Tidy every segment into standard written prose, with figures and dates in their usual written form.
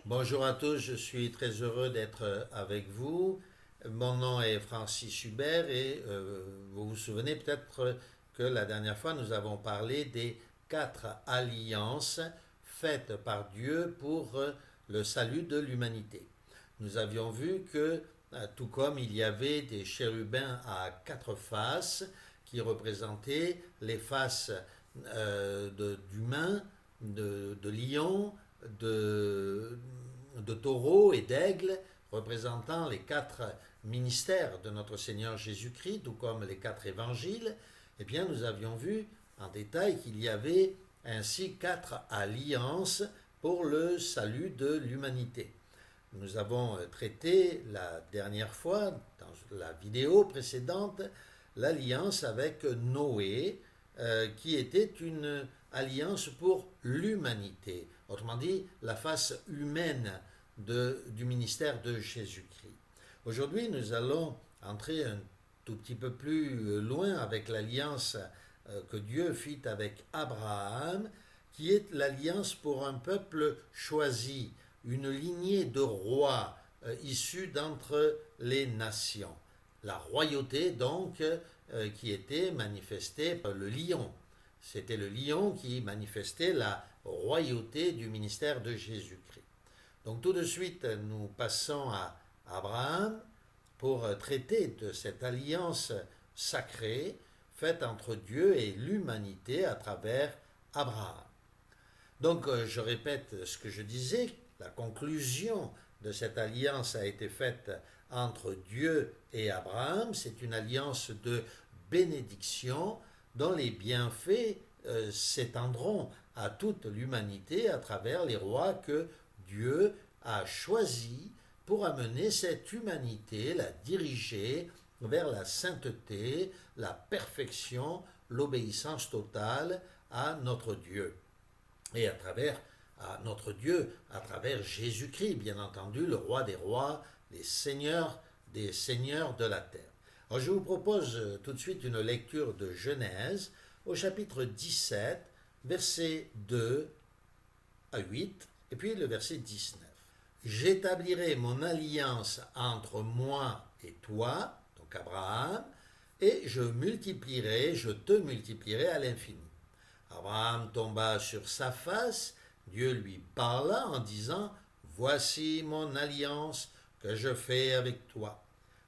Bonjour à tous, je suis très heureux d'être avec vous. Mon nom est Francis Hubert et vous vous souvenez peut-être que la dernière fois nous avons parlé des 4 alliances faites par Dieu pour le salut de l'humanité. Nous avions vu que tout comme il y avait des chérubins à 4 faces qui représentaient les faces d'humains, de lions, de, de taureaux et d'aigles, représentant les 4 ministères de notre Seigneur Jésus-Christ, tout comme les 4 évangiles, eh bien nous avions vu en détail qu'il y avait ainsi 4 alliances pour le salut de l'humanité. Nous avons traité la dernière fois, dans la vidéo précédente, l'alliance avec Noé, qui était une alliance pour l'humanité, autrement dit la face humaine du ministère de Jésus-Christ. Aujourd'hui, nous allons entrer un tout petit peu plus loin avec l'alliance que Dieu fit avec Abraham, qui est l'alliance pour un peuple choisi, une lignée de rois issus d'entre les nations. La royauté, donc, qui était manifestée par le lion. C'était le lion qui manifestait la royauté du ministère de Jésus-Christ. Donc tout de suite, nous passons à Abraham pour traiter de cette alliance sacrée faite entre Dieu et l'humanité à travers Abraham. Donc je répète ce que je disais, la conclusion de cette alliance a été faite entre Dieu et Abraham. C'est une alliance de bénédiction dont les bienfaits s'étendront à toute l'humanité à travers les rois que Dieu a choisis pour amener cette humanité, la diriger vers la sainteté, la perfection, l'obéissance totale à notre Dieu. Et à notre Dieu, à travers Jésus-Christ, bien entendu, le roi des rois, les seigneurs des seigneurs de la terre. Alors je vous propose tout de suite une lecture de Genèse au chapitre 17, versets 2 à 8, et puis le verset 19. J'établirai mon alliance entre moi et toi, donc Abraham, et je te multiplierai à l'infini. Abraham tomba sur sa face, Dieu lui parla en disant, voici mon alliance que je fais avec toi.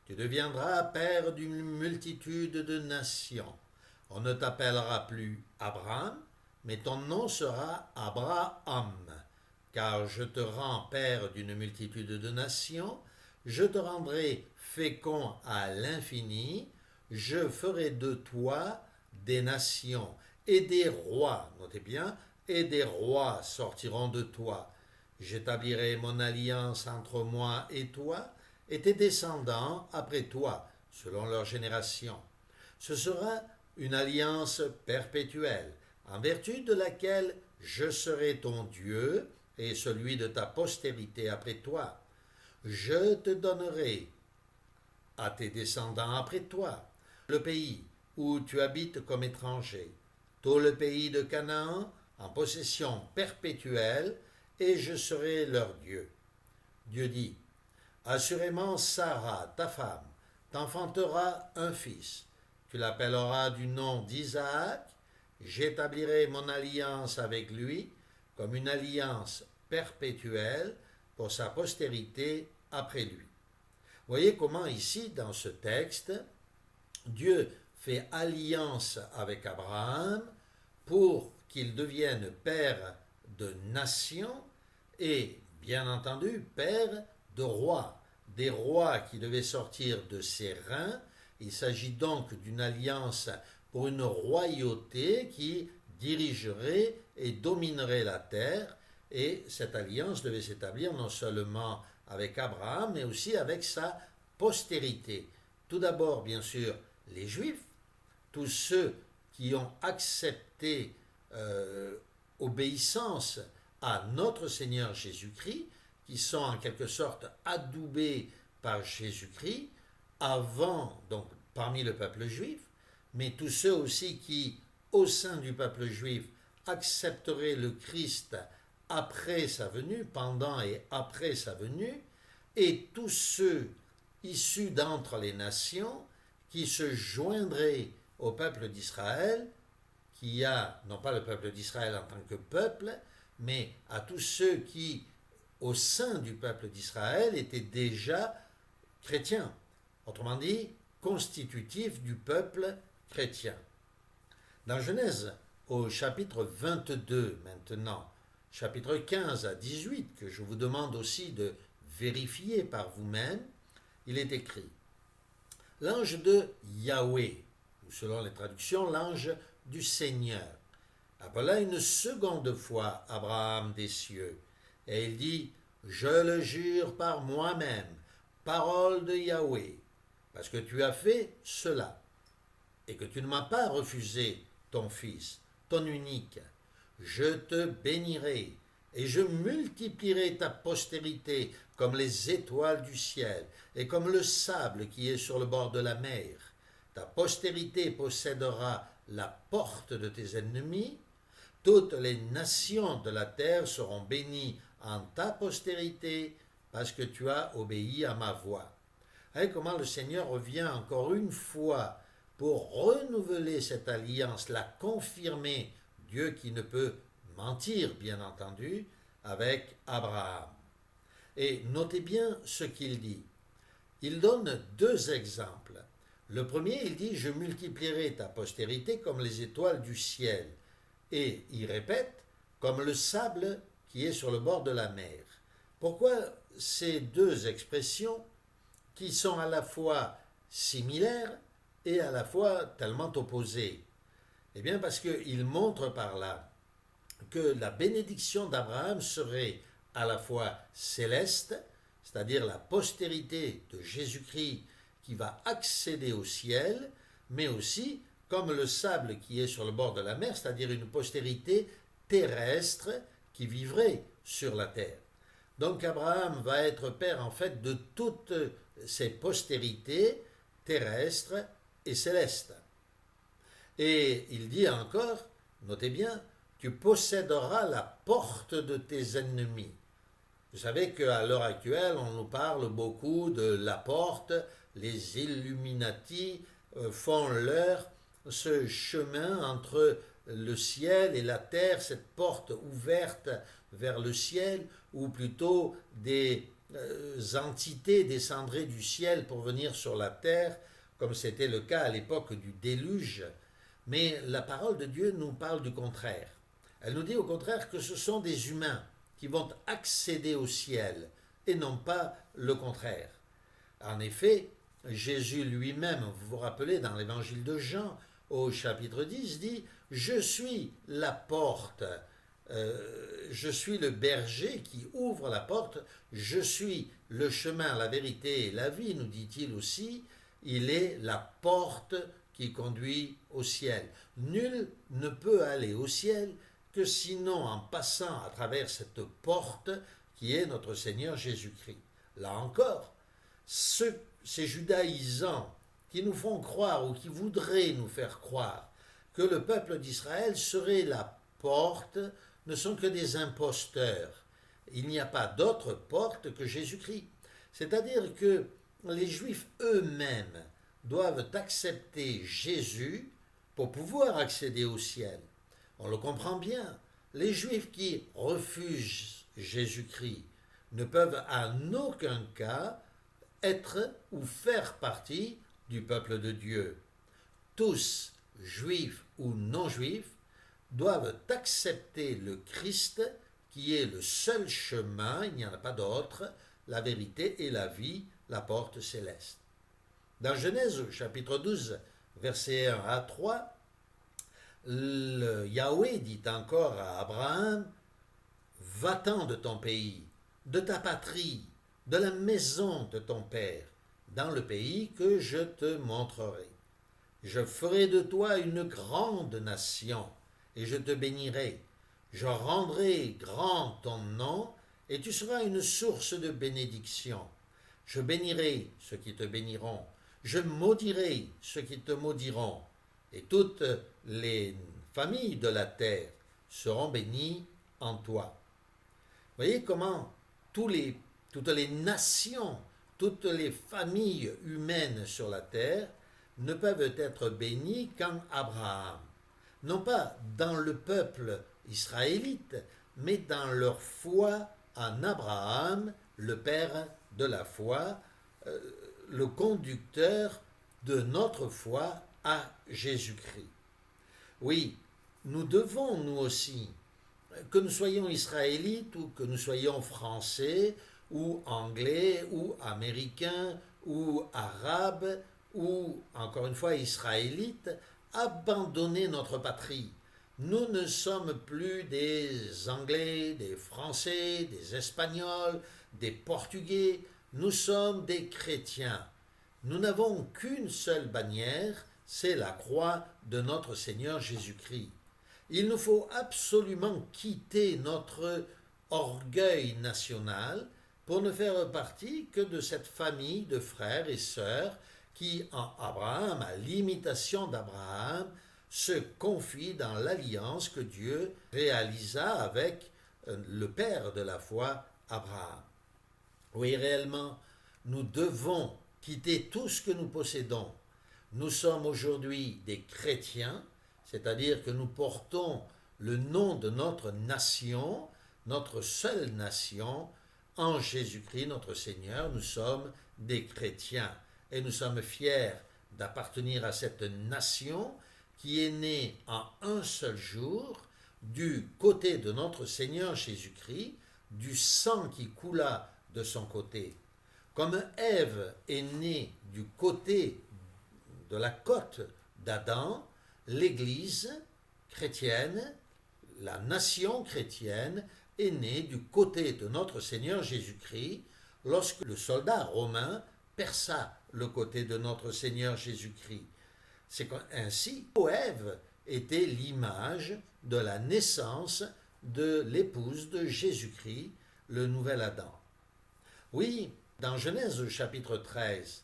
Tu deviendras père d'une multitude de nations. On ne t'appellera plus Abraham, mais ton nom sera Abraham, car je te rends père d'une multitude de nations, je te rendrai fécond à l'infini, je ferai de toi des nations et des rois, notez bien, et des rois sortiront de toi. J'établirai mon alliance entre moi et toi, et tes descendants après toi, selon leur génération. Ce sera une alliance perpétuelle, en vertu de laquelle je serai ton Dieu et celui de ta postérité après toi. Je te donnerai à tes descendants après toi le pays où tu habites comme étranger, tout le pays de Canaan en possession perpétuelle, et je serai leur Dieu. Dieu dit, assurément Sarah, ta femme, t'enfantera un fils. Tu l'appelleras du nom d'Isaac. J'établirai mon alliance avec lui comme une alliance perpétuelle pour sa postérité après lui. Voyez comment ici, dans ce texte, Dieu fait alliance avec Abraham pour qu'il devienne père de nations et, bien entendu, père de rois, des rois qui devaient sortir de ses reins. Il s'agit donc d'une alliance pour une royauté qui dirigerait et dominerait la terre, et cette alliance devait s'établir non seulement avec Abraham, mais aussi avec sa postérité. Tout d'abord, bien sûr, les Juifs, tous ceux qui ont accepté obéissance à notre Seigneur Jésus-Christ, qui sont en quelque sorte adoubés par Jésus-Christ, avant, donc parmi le peuple juif, mais tous ceux aussi qui, au sein du peuple juif, accepteraient le Christ après sa venue, pendant et après sa venue, et tous ceux issus d'entre les nations qui se joindraient au peuple d'Israël, qui a, non pas le peuple d'Israël en tant que peuple, mais à tous ceux qui, au sein du peuple d'Israël, étaient déjà chrétiens. Autrement dit, constitutifs du peuple chrétien. Dans Genèse, au chapitre 22 maintenant, chapitre 15 à 18, que je vous demande aussi de vérifier par vous-même, il est écrit: l'ange de Yahweh, ou selon les traductions, l'ange du Seigneur, appela une seconde fois Abraham des cieux, et il dit: je le jure par moi-même, parole de Yahweh, parce que tu as fait cela, et que tu ne m'as pas refusé ton fils, ton unique, je te bénirai, et je multiplierai ta postérité comme les étoiles du ciel, et comme le sable qui est sur le bord de la mer. Ta postérité possédera la porte de tes ennemis. Toutes les nations de la terre seront bénies en ta postérité, parce que tu as obéi à ma voix. Et comment le Seigneur revient encore une fois pour renouveler cette alliance, la confirmer, Dieu qui ne peut mentir, bien entendu, avec Abraham. Et notez bien ce qu'il dit. Il donne deux exemples. Le premier, il dit: je multiplierai ta postérité comme les étoiles du ciel. Et il répète: comme le sable qui est sur le bord de la mer. Pourquoi ces deux expressions qui sont à la fois similaires et à la fois tellement opposées? Eh bien parce qu'il montre par là que la bénédiction d'Abraham serait à la fois céleste, c'est-à-dire la postérité de Jésus-Christ qui va accéder au ciel, mais aussi comme le sable qui est sur le bord de la mer, c'est-à-dire une postérité terrestre qui vivrait sur la terre. Donc Abraham va être père en fait de toutes ces postérités terrestres et célestes. Et il dit encore, notez bien, tu posséderas la porte de tes ennemis. Vous savez qu'à l'heure actuelle, on nous parle beaucoup de la porte, les Illuminati font leur ce chemin entre le ciel et la terre, cette porte ouverte vers le ciel, ou plutôt des entités descendraient du ciel pour venir sur la terre, comme c'était le cas à l'époque du déluge. Mais la parole de Dieu nous parle du contraire. Elle nous dit au contraire que ce sont des humains qui vont accéder au ciel et non pas le contraire. En effet, Jésus lui-même, vous vous rappelez dans l'évangile de Jean au chapitre 10, dit: je suis la porte, je suis le berger qui ouvre la porte, je suis le chemin, la vérité et la vie, nous dit-il aussi. Il est la porte qui conduit au ciel. Nul ne peut aller au ciel que sinon en passant à travers cette porte qui est notre Seigneur Jésus-Christ. Là encore, ces judaïsants qui nous font croire ou qui voudraient nous faire croire que le peuple d'Israël serait la porte ne sont que des imposteurs. Il n'y a pas d'autre porte que Jésus-Christ. C'est-à-dire que les Juifs eux-mêmes doivent accepter Jésus pour pouvoir accéder au ciel. On le comprend bien. Les Juifs qui refusent Jésus-Christ ne peuvent en aucun cas être ou faire partie du peuple de Dieu. Tous, juifs ou non-juifs, doivent accepter le Christ qui est le seul chemin, il n'y en a pas d'autre, la vérité et la vie, la porte céleste. Dans Genèse chapitre 12, versets 1 à 3, Yahweh dit encore à Abraham: va-t'en de ton pays, de ta patrie, de la maison de ton père, dans le pays que je te montrerai. Je ferai de toi une grande nation, et je te bénirai. Je rendrai grand ton nom, et tu seras une source de bénédiction. Je bénirai ceux qui te béniront, je maudirai ceux qui te maudiront, et toutes les familles de la terre seront bénies en toi. Voyez comment toutes les nations, toutes les familles humaines sur la terre ne peuvent être bénies qu'en Abraham. Non pas dans le peuple israélite, mais dans leur foi en Abraham, le père de la foi, le conducteur de notre foi à Jésus-Christ. Oui, nous devons, nous aussi, que nous soyons israélites ou que nous soyons français ou anglais ou américains ou arabes ou, encore une fois, israélites, abandonner notre patrie. Nous ne sommes plus des Anglais, des Français, des Espagnols, des Portugais, nous sommes des chrétiens. Nous n'avons qu'une seule bannière, c'est la croix de notre Seigneur Jésus-Christ. Il nous faut absolument quitter notre orgueil national pour ne faire partie que de cette famille de frères et sœurs qui, en Abraham, à l'imitation d'Abraham, se confient dans l'alliance que Dieu réalisa avec le père de la foi, Abraham. Oui, réellement, nous devons quitter tout ce que nous possédons. Nous sommes aujourd'hui des chrétiens, c'est-à-dire que nous portons le nom de notre nation, notre seule nation, en Jésus-Christ, notre Seigneur. Nous sommes des chrétiens et nous sommes fiers d'appartenir à cette nation qui est née en un seul jour du côté de notre Seigneur Jésus-Christ, du sang qui coula de son côté. Comme Ève est née du côté de la côte d'Adam, l'Église chrétienne, la nation chrétienne, est née du côté de notre Seigneur Jésus-Christ lorsque le soldat romain perça le côté de notre Seigneur Jésus-Christ. C'est ainsi qu'Ève était l'image de la naissance de l'épouse de Jésus-Christ, le nouvel Adam. Oui, dans Genèse chapitre 13,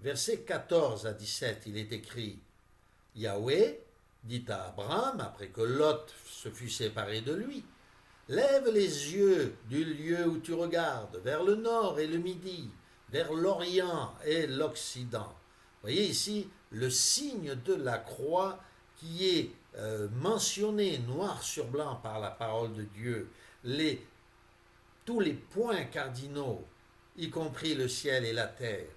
versets 14 à 17, il est écrit « Yahweh dit à Abraham, après que Lot se fut séparé de lui, « Lève les yeux du lieu où tu regardes, vers le nord et le midi, vers l'Orient et l'Occident. » Vous voyez ici le signe de la croix qui est mentionné noir sur blanc par la parole de Dieu. Tous les points cardinaux, y compris le ciel et la terre.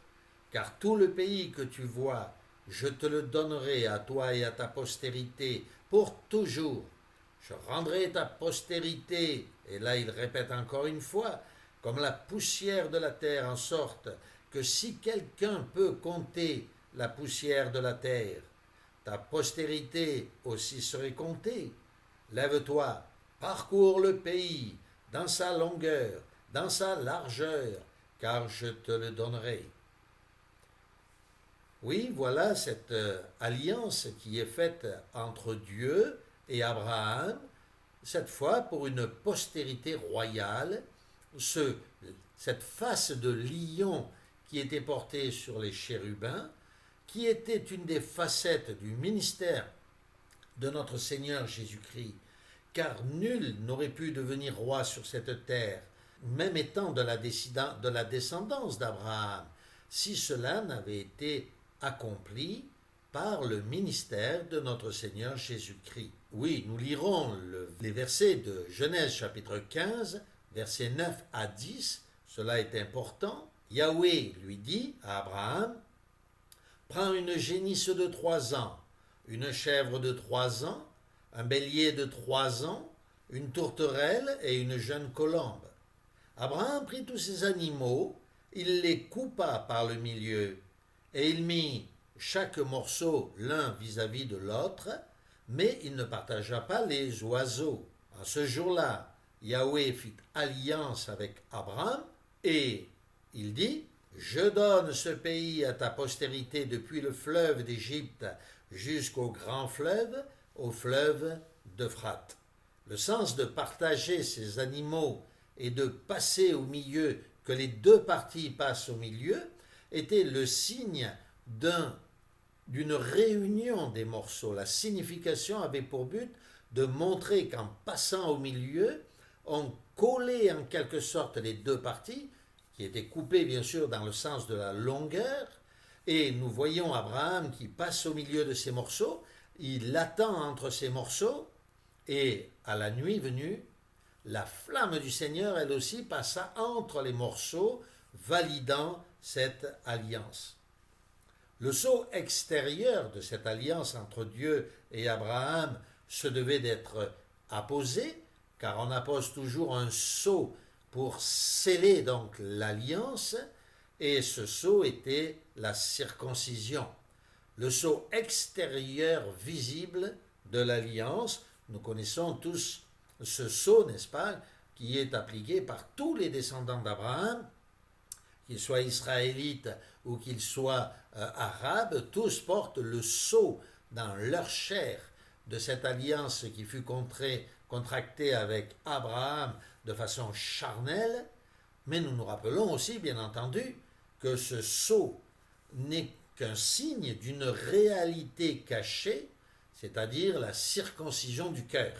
Car tout le pays que tu vois, je te le donnerai à toi et à ta postérité pour toujours. Je rendrai ta postérité, et là il répète encore une fois, comme la poussière de la terre, en sorte que si quelqu'un peut compter la poussière de la terre, ta postérité aussi serait comptée. Lève-toi, parcours le pays, dans sa longueur, dans sa largeur, car je te le donnerai. Oui, voilà cette alliance qui est faite entre Dieu et Abraham, cette fois pour une postérité royale, cette face de lion qui était portée sur les chérubins, qui était une des facettes du ministère de notre Seigneur Jésus-Christ, car nul n'aurait pu devenir roi sur cette terre, même étant de la descendance d'Abraham, si cela n'avait été accompli par le ministère de notre Seigneur Jésus-Christ. Oui, nous lirons les versets de Genèse chapitre 15, versets 9 à 10, cela est important. Yahweh lui dit à Abraham, « Prends une génisse de 3 ans, une chèvre de 3 ans, un bélier de 3 ans, une tourterelle et une jeune colombe. » Abraham prit tous ces animaux, il les coupa par le milieu, et il mit chaque morceau l'un vis-à-vis de l'autre, mais il ne partagea pas les oiseaux. En ce jour-là, Yahweh fit alliance avec Abraham, et il dit, « Je donne ce pays à ta postérité depuis le fleuve d'Égypte jusqu'au grand fleuve, au fleuve d'Euphrate. » Le sens de partager ces animaux et de passer au milieu, que les deux parties passent au milieu, était le signe d'une réunion des morceaux. La signification avait pour but de montrer qu'en passant au milieu, on collé en quelque sorte les deux parties, qui étaient coupées bien sûr dans le sens de la longueur, et nous voyons Abraham qui passe au milieu de ces morceaux, il attend entre ces morceaux, et à la nuit venue, la flamme du Seigneur, elle aussi, passa entre les morceaux, validant cette alliance. Le sceau extérieur de cette alliance entre Dieu et Abraham se devait d'être apposé, car on appose toujours un sceau pour sceller donc l'alliance, et ce sceau était la circoncision. Le sceau extérieur visible de l'alliance, nous connaissons tous ce sceau, n'est-ce pas, qui est appliqué par tous les descendants d'Abraham, qu'ils soient israélites ou qu'ils soient arabes, tous portent le sceau dans leur chair de cette alliance qui fut contractée avec Abraham de façon charnelle, mais nous nous rappelons aussi, bien entendu, que ce sceau n'est qu'un signe d'une réalité cachée, c'est-à-dire la circoncision du cœur.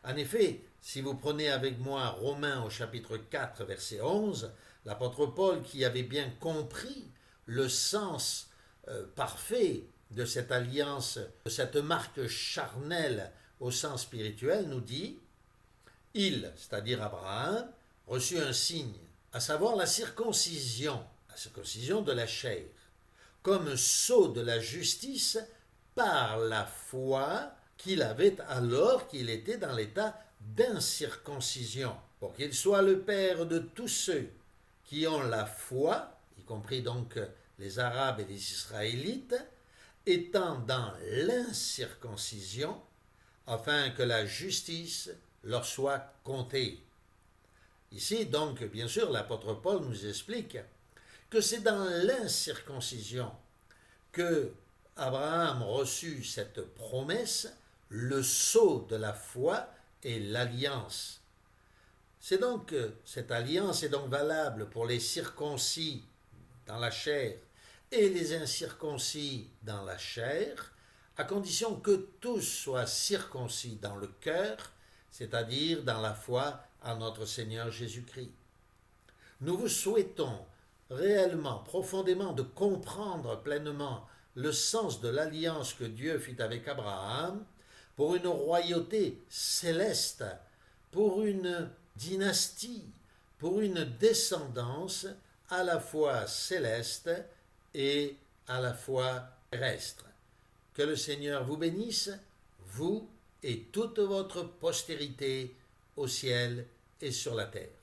En effet, si vous prenez avec moi Romains au chapitre 4, verset 11, l'apôtre Paul, qui avait bien compris le sens parfait de cette alliance, de cette marque charnelle au sens spirituel, nous dit « Il, c'est-à-dire Abraham, reçut un signe, à savoir la circoncision de la chair, comme sceau de la justice par la foi qu'il avait alors qu'il était dans l'état d'incirconcision, pour qu'il soit le père de tous ceux qui ont la foi, y compris donc les Arabes et les Israélites, étant dans l'incirconcision, afin que la justice leur soit comptée. » Ici, donc, bien sûr, l'apôtre Paul nous explique que c'est dans l'incirconcision que Abraham reçut cette promesse, le sceau de la foi et l'alliance. C'est donc cette alliance est donc valable pour les circoncis dans la chair et les incirconcis dans la chair, à condition que tous soient circoncis dans le cœur, c'est-à-dire dans la foi en notre Seigneur Jésus-Christ. Nous vous souhaitons réellement, profondément, de comprendre pleinement le sens de l'alliance que Dieu fit avec Abraham pour une royauté céleste, pour une dynastie, pour une descendance à la fois céleste et à la fois terrestre. Que le Seigneur vous bénisse, vous et toute votre postérité au ciel et sur la terre.